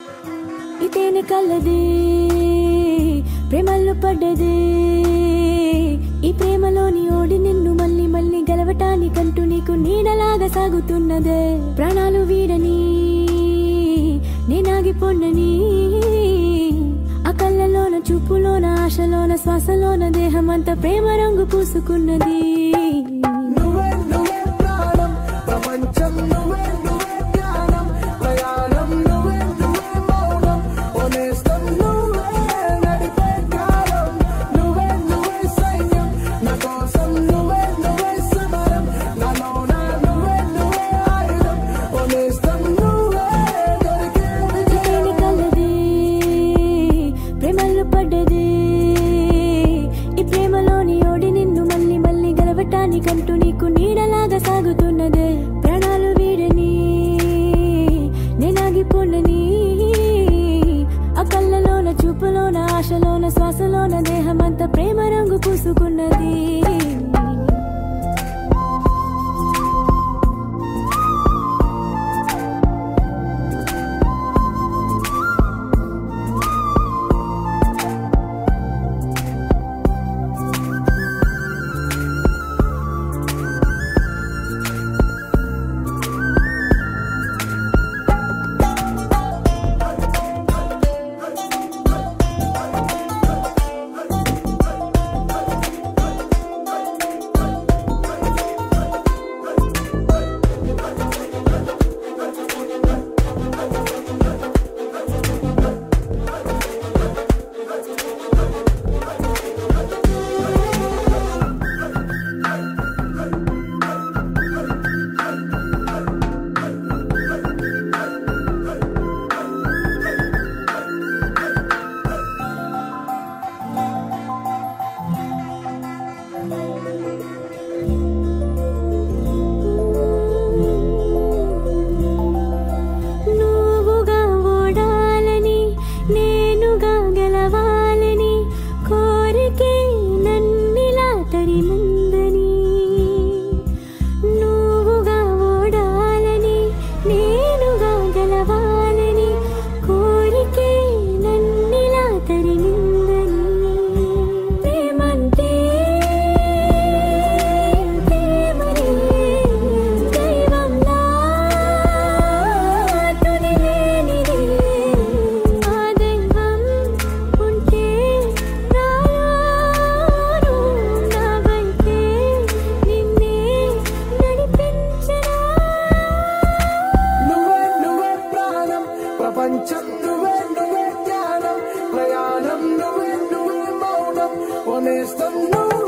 ఇతేనే కలది ప్రేమల్లో పడ్డది ఈ ప్రేమలోని ఓడి నిన్ను మళ్ళీ మళ్ళీ గెలవటానికంటూ నీకు నీడలాగా సాగుతున్నదే ప్రాణాలు వీడని నేనాగిపోండని ఆ కళ్ళలోన చూపులోన ఆశలోన శ్వాసలోన దేహమంతా ప్రేమ రంగు పూసుకున్నది కంటూ నీకు నీడలాగా సాగుతున్నదే ప్రాణాలు వీడని నేనాగిపోండని ఆ కళ్ళలోన చూపులోన ఆశలోన శ్వాసలోన దేహమంతా ప్రేమ రంగు పూసుకున్నది ప్రపంచం నువ్వే నువ్వే ధ్యానం ప్రయాణం నువ్వే నువ్వే మౌనం నేస్తం నువ్వే